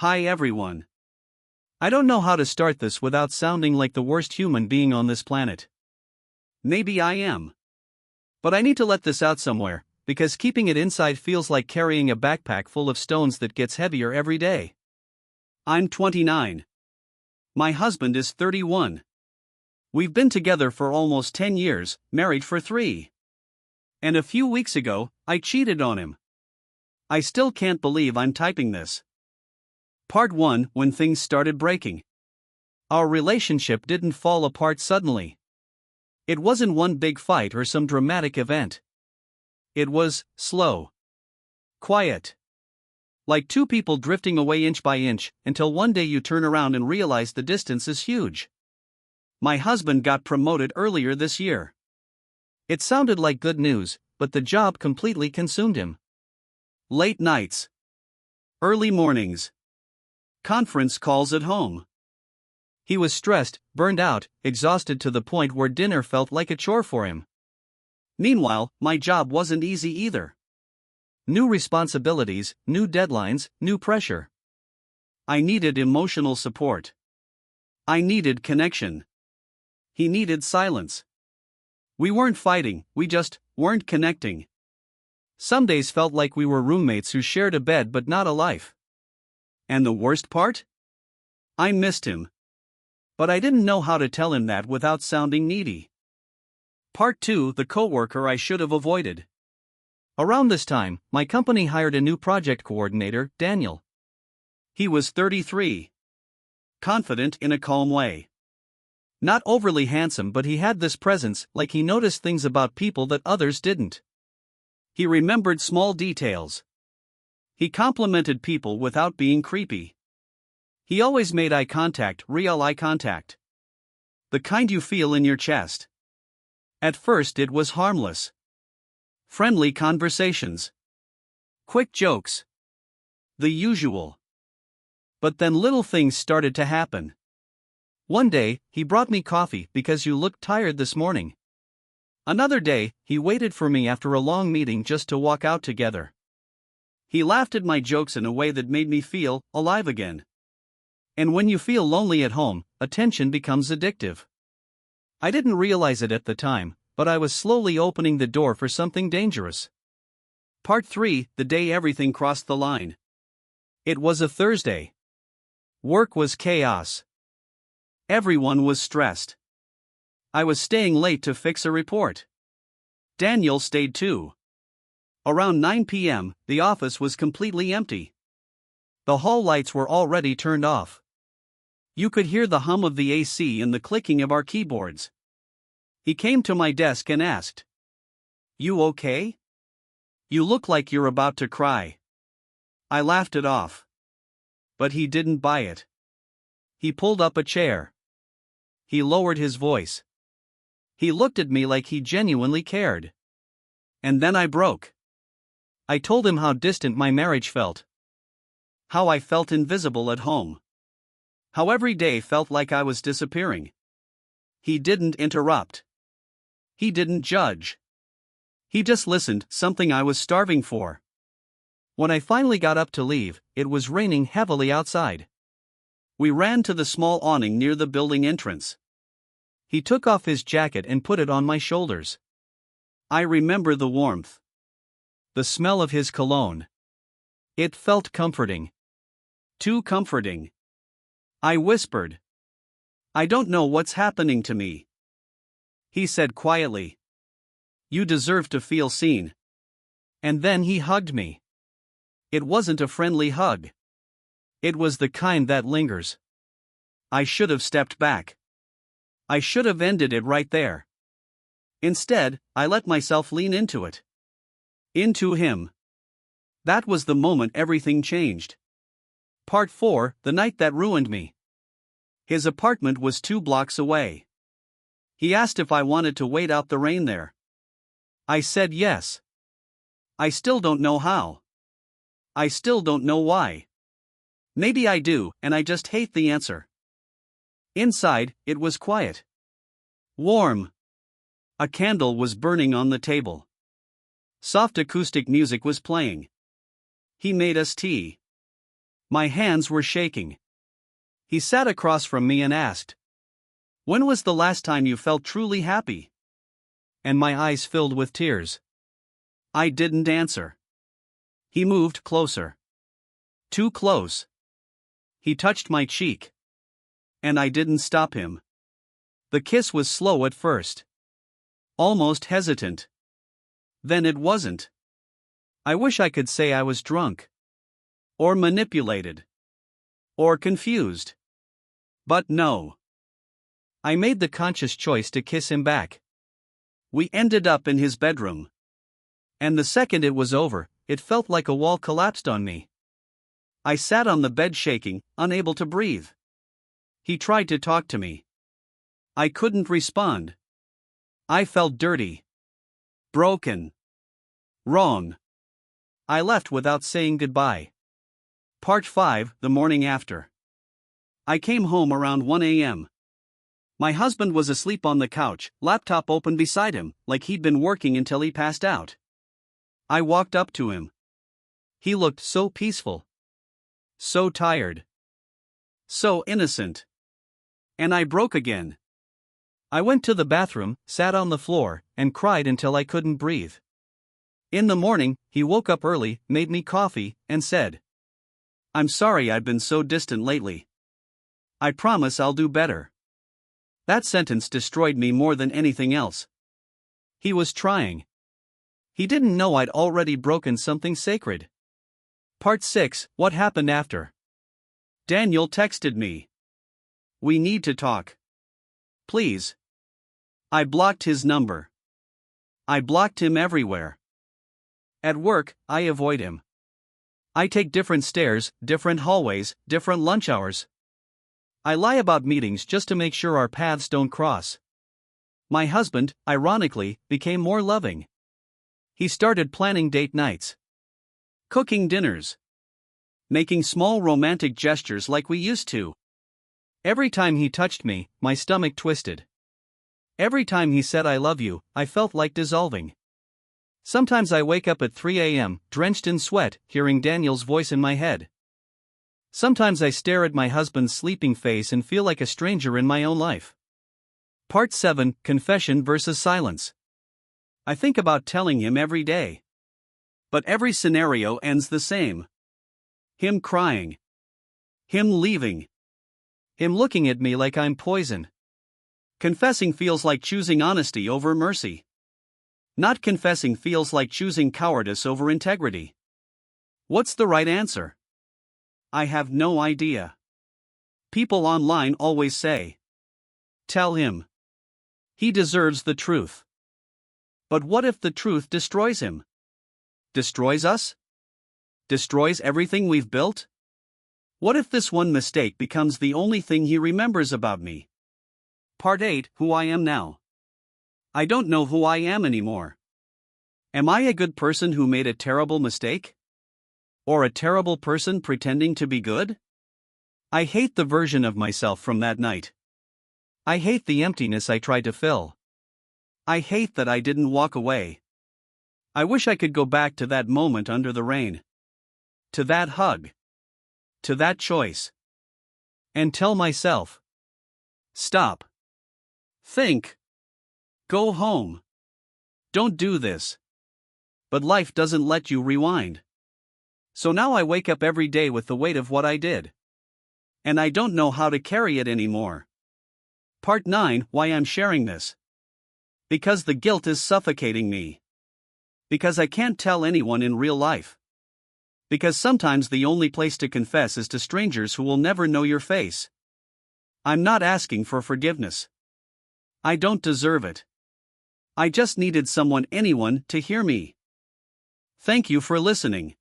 Hi everyone. I don't know how to start this without sounding like the worst human being on this planet. Maybe I am. But I need to let this out somewhere, because keeping it inside feels like carrying a backpack full of stones that gets heavier every day. I'm 29. My husband is 31. We've been together for almost 10 years, married for 3. And a few weeks ago, I cheated on him. I still can't believe I'm typing this. Part 1. When things started breaking. Our relationship didn't fall apart suddenly. It wasn't one big fight or some dramatic event. It was slow. Quiet. Like two people drifting away inch by inch, until one day you turn around and realize the distance is huge. My husband got promoted earlier this year. It sounded like good news, but the job completely consumed him. Late nights. Early mornings. Conference calls at home. He was stressed, burned out, exhausted to the point where dinner felt like a chore for him. Meanwhile, my job wasn't easy either. New responsibilities, new deadlines, new pressure. I needed emotional support. I needed connection. He needed silence. We weren't fighting, we just weren't connecting. Some days felt like we were roommates who shared a bed but not a life. And the worst part? I missed him. But I didn't know how to tell him that without sounding needy. Part 2. The coworker I should have avoided. Around this time, my company hired a new project coordinator, Daniel. He was 33. Confident in a calm way. Not overly handsome, but he had this presence, like he noticed things about people that others didn't. He remembered small details. He complimented people without being creepy. He always made eye contact, real eye contact. The kind you feel in your chest. At first it was harmless. Friendly conversations. Quick jokes. The usual. But then little things started to happen. One day, he brought me coffee because you looked tired this morning. Another day, he waited for me after a long meeting just to walk out together. He laughed at my jokes in a way that made me feel alive again. And when you feel lonely at home, attention becomes addictive. I didn't realize it at the time, but I was slowly opening the door for something dangerous. Part 3. The day everything crossed the line. It was a Thursday. Work was chaos. Everyone was stressed. I was staying late to fix a report. Daniel stayed too. Around 9 p.m., the office was completely empty. The hall lights were already turned off. You could hear the hum of the AC and the clicking of our keyboards. He came to my desk and asked, "You okay? You look like you're about to cry." I laughed it off. But he didn't buy it. He pulled up a chair. He lowered his voice. He looked at me like he genuinely cared. And then I broke. I told him how distant my marriage felt. How I felt invisible at home. How every day felt like I was disappearing. He didn't interrupt. He didn't judge. He just listened, something I was starving for. When I finally got up to leave, it was raining heavily outside. We ran to the small awning near the building entrance. He took off his jacket and put it on my shoulders. I remember the warmth. The smell of his cologne. It felt comforting. Too comforting. I whispered, "I don't know what's happening to me." He said quietly, "You deserve to feel seen." And then he hugged me. It wasn't a friendly hug. It was the kind that lingers. I should have stepped back. I should have ended it right there. Instead, I let myself lean into it. Into him. That was the moment everything changed. Part 4. The night that ruined me. His apartment was 2 blocks away. He asked if I wanted to wait out the rain there. I said yes. I still don't know how. I still don't know why. Maybe I do, and I just hate the answer. Inside, it was quiet. Warm. A candle was burning on the table. Soft acoustic music was playing. He made us tea. My hands were shaking. He sat across from me and asked, "When was the last time you felt truly happy?" And my eyes filled with tears. I didn't answer. He moved closer. Too close. He touched my cheek. And I didn't stop him. The kiss was slow at first. Almost hesitant. Then it wasn't. I wish I could say I was drunk. Or manipulated. Or confused. But no. I made the conscious choice to kiss him back. We ended up in his bedroom. And the second it was over, it felt like a wall collapsed on me. I sat on the bed shaking, unable to breathe. He tried to talk to me. I couldn't respond. I felt dirty. Broken. Wrong. I left without saying goodbye. Part 5, the morning after. I came home around 1 a.m. My husband was asleep on the couch, laptop open beside him, like he'd been working until he passed out. I walked up to him. He looked so peaceful. So tired. So innocent. And I broke again. I went to the bathroom, sat on the floor, and cried until I couldn't breathe. In the morning, he woke up early, made me coffee, and said, "I'm sorry I've been so distant lately. I promise I'll do better." That sentence destroyed me more than anything else. He was trying. He didn't know I'd already broken something sacred. Part 6, what happened after? Daniel texted me. "We need to talk. Please." I blocked his number. I blocked him everywhere. At work, I avoid him. I take different stairs, different hallways, different lunch hours. I lie about meetings just to make sure our paths don't cross. My husband, ironically, became more loving. He started planning date nights. Cooking dinners. Making small romantic gestures like we used to. Every time he touched me, my stomach twisted. Every time he said "I love you," I felt like dissolving. Sometimes I wake up at 3 a.m., drenched in sweat, hearing Daniel's voice in my head. Sometimes I stare at my husband's sleeping face and feel like a stranger in my own life. Part 7, confession versus silence. I think about telling him every day. But every scenario ends the same. Him crying. Him leaving. Him looking at me like I'm poison. Confessing feels like choosing honesty over mercy. Not confessing feels like choosing cowardice over integrity. What's the right answer? I have no idea. People online always say, "Tell him. He deserves the truth." But what if the truth destroys him? Destroys us? Destroys everything we've built? What if this one mistake becomes the only thing he remembers about me? Part 8, who I am now. I don't know who I am anymore. Am I a good person who made a terrible mistake? Or a terrible person pretending to be good? I hate the version of myself from that night. I hate the emptiness I tried to fill. I hate that I didn't walk away. I wish I could go back to that moment under the rain. To that hug. To that choice. And tell myself, stop. Think. Go home. Don't do this. But life doesn't let you rewind. So now I wake up every day with the weight of what I did. And I don't know how to carry it anymore. Part 9, why I'm sharing this. Because the guilt is suffocating me. Because I can't tell anyone in real life. Because sometimes the only place to confess is to strangers who will never know your face. I'm not asking for forgiveness. I don't deserve it. I just needed anyone, to hear me. Thank you for listening.